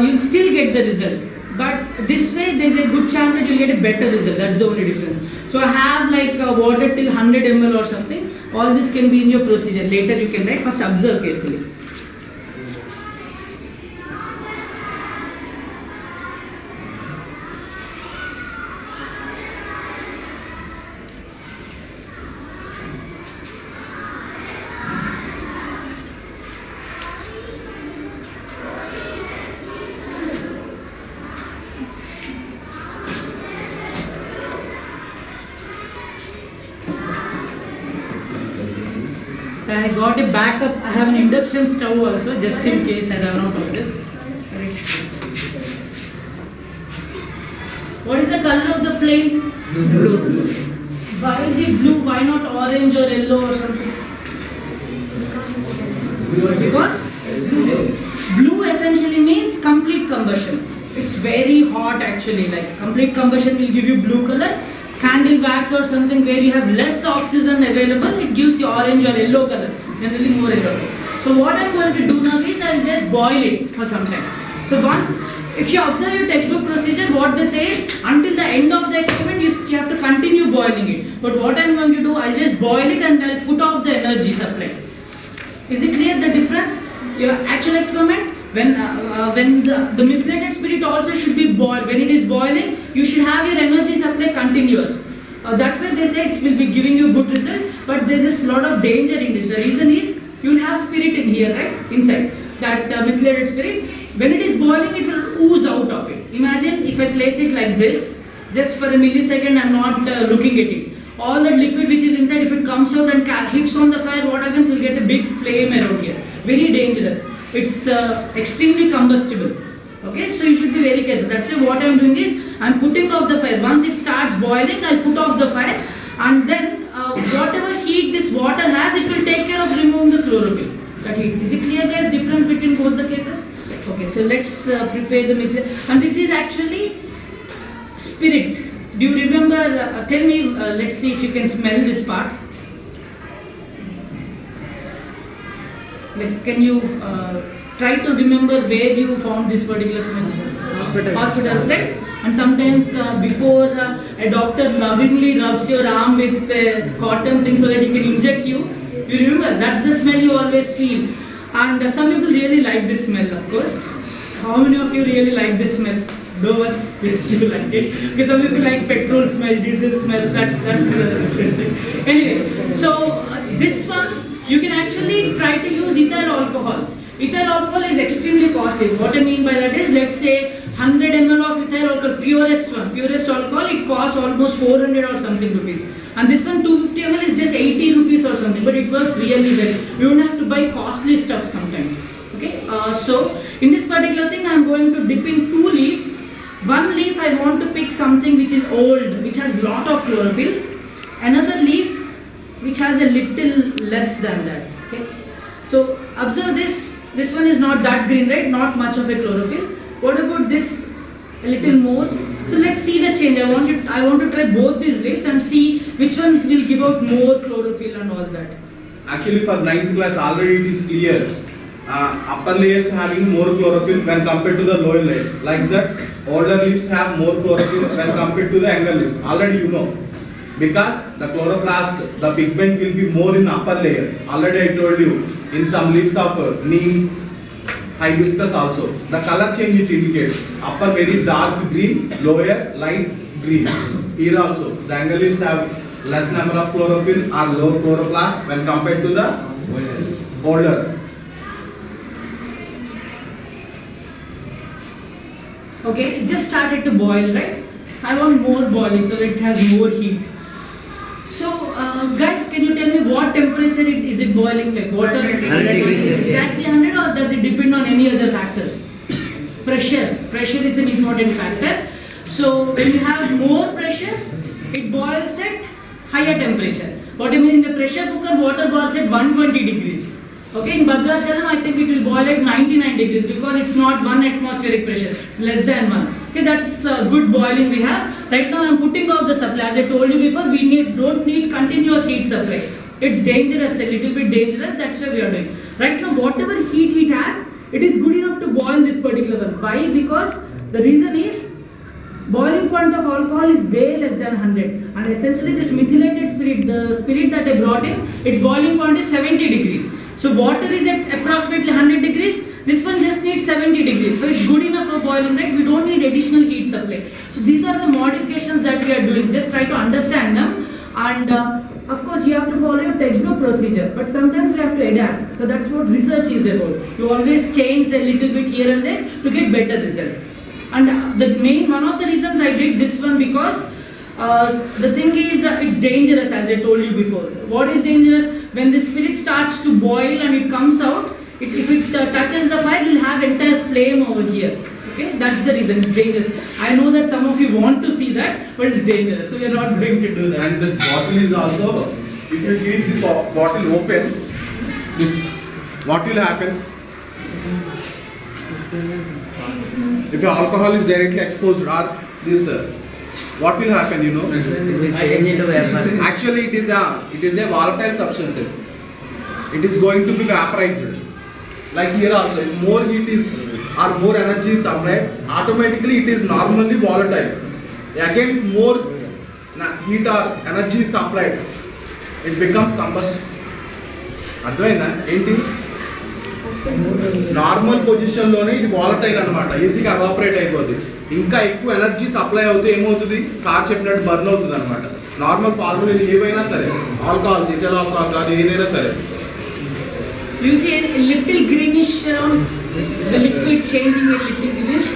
you'll still get the result. But this way, there's a good chance that you'll get a better result. That's the only difference. So I have like water till 100 ml or something. All this can be in your procedure. Later you can write. First observe carefully. I got a backup. I have an induction stove also, just in case I run out of this. What is the color of the flame? Blue. Why is it blue? Why not orange or yellow or something? Because blue essentially means complete combustion. It's very hot actually. Like complete combustion will give you blue color. Candle wax or something where you have less oxygen available, it gives you orange or yellow color, generally more yellow. So what I'm going to do now is I'll just boil it for some time. So once, if you observe your textbook procedure, what they say is until the end of the experiment you have to continue boiling it. But what I'm going to do, I'll just boil it and I'll put off the energy supply. Is it clear the difference? Your actual experiment, when the methylated spirit also should be boiled. When it is boiling, you should have your energy supply continuous. That way they say it will be giving you good result, but there is a lot of danger in this. The reason is you will have spirit in here, right? Inside that methylated spirit. When it is boiling, it will ooze out of it. Imagine if I place it like this, just for a millisecond, I'm not looking at it. All that liquid which is inside, if it comes out and hits on the fire, what happens? You'll get a big flame around here. Very dangerous. It's extremely combustible. Okay, so you should be very careful. That's why what I'm doing is I'm putting off the fire. Once it starts boiling, I'll put off the fire, and then whatever heat this water has, it will take care of removing the chlorophyll. That heat. Is it clear, guys? Difference between both the cases? Okay, so let's prepare the mixture. And this is actually spirit. Do you remember? Tell me. Let's see if you can smell this part. Like, can you try to remember where you found this particular smell? Hospital, right? And sometimes before a doctor lovingly rubs your arm with a cotton thing so that he can inject you, you remember? That's the smell you always feel. And some people really like this smell, of course. How many of you really like this smell? No one yes, you like it. Because some people like petrol smell, diesel smell. That's different thing. Anyway, so this one. You can actually try to use ethyl alcohol. Ethyl alcohol is extremely costly. What I mean by that is, let's say 100 ml of ethyl alcohol, purest alcohol, it costs almost 400 or something rupees. And this one 250 ml is just 80 rupees or something, but it works really well. You don't have to buy costly stuff sometimes. Okay, so in this particular thing, I'm going to dip in 2 leaves. One leaf I want to pick something which is old, which has lot of chlorophyll. Another leaf which has a little less than that. Okay, so observe this. This one is not that green, right? Not much of a chlorophyll. What about this? A little more. So let's see the change. I want to try both these leaves and see which one will give out more chlorophyll and all that. Actually, for 9th class already it is clear. Upper layers having more chlorophyll when compared to the lower layers. Like that, older leaves have more chlorophyll when compared to the younger leaves. Already you know. Because the chloroplast, the pigment will be more in upper layer. Already I told you, in some leaves of neem, hibiscus also. The color change it indicates. Upper very dark green, lower light green. Here also, the younger leaves have less number of chlorophyll or low chloroplast when compared to the older. Okay, it just started to boil, right? I want more boiling so that it has more heat. So, guys, can you tell me what temperature is it boiling? Like water? 100 degrees. Exactly 100, or does it depend on any other factors? Pressure. Pressure is an important factor. So, when you have more pressure, it boils at higher temperature. What I mean, in the pressure cooker, water boils at 120 degrees. Okay, in Bhadrachalam, I think it will boil at 99 degrees because it's not 1 atmospheric pressure, it's less than 1. Okay, that's good boiling we have. Right now I'm putting out the supply. As I told you before, we don't need continuous heat supply. It's dangerous, a little bit dangerous, that's why we are doing. Right now, whatever heat it has, it is good enough to boil this particular one. Why? Because the reason is boiling point of alcohol is way less than 100, and essentially this methylated spirit, the spirit that I brought in, its boiling point is 70 degrees. So water is at approximately 100 degrees. This one just needs 70 degrees. So it's good enough for boiling, right? We don't need additional heat supply. So these are the modifications that we are doing. Just try to understand them, and of course you have to follow your textbook procedure, but sometimes we have to adapt. So that's what research is about. You always change a little bit here and there to get better result. And one of the reasons I did this one, because the thing is it's dangerous, as I told you before. What is dangerous? When the spirit starts to boil and it comes out, if it touches the fire, it will have entire flame over here. Okay, that's the reason it's dangerous. I know that some of you want to see that, but it's dangerous, so we are not going to do that. And the bottle is also, if you keep this bottle open, this, what will happen? If the alcohol is directly exposed or this, what will happen, you know? Actually, it is a volatile substances. It is going to be vaporized. Like here also, if more heat is or more energy is supplied, automatically it is normally volatile. Again, more heat or energy is supplied, it becomes combustion. అర్థమైందా ఏంటి? Normal position లోనే ఇది volatile అన్నమాట, ఈజీగా evaporate అయిపోతుంది. ఇంకా ఎక్కువ energy supply అవుతే ఏమవుతుంది? సార్ చెప్పినట్టు బర్న్ అవుతుంది అనమాట. నార్మల్ ఫార్ములా ఏవైనా సరే, ఆల్కహాల్స్, ఇథైల్ ఆల్కహాల్ కాదు, ఏదైనా సరే. You see a little greenish around, the liquid changing a little greenish.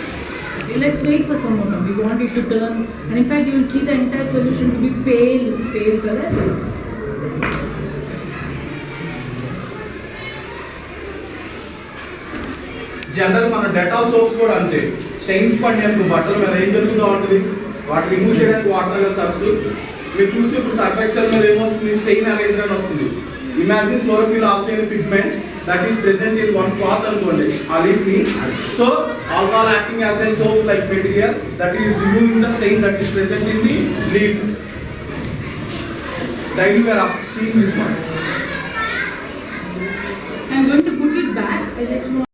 Okay, let's wait for some more. We want it to turn, and in fact you will see the entire solution to be pale color. General మన Dettol soaps కూడా అంతే. Stains పడినప్పుడు బట్టల మీద ఏం జరుగుతూ ఉంటుంది? వాటి రిమూవ్ చేయడానికి వాటర్ సర్ఫ్స్. మీరు చూస్తే ఇప్పుడు సర్ఫ్ ఎక్సెల్ మీద ఏమొస్తుంది? స్టెయిన్ అనలైజర్ అని వస్తుంది. Imagine chlorophyll also in a pigment that is present in one cloth అనుకోండి, ఆ leaf ని. So alcohol acting as a soap like material that is removing the stain that is present in the leaf. Daily we are seeing this one. I am going to put it back. I just want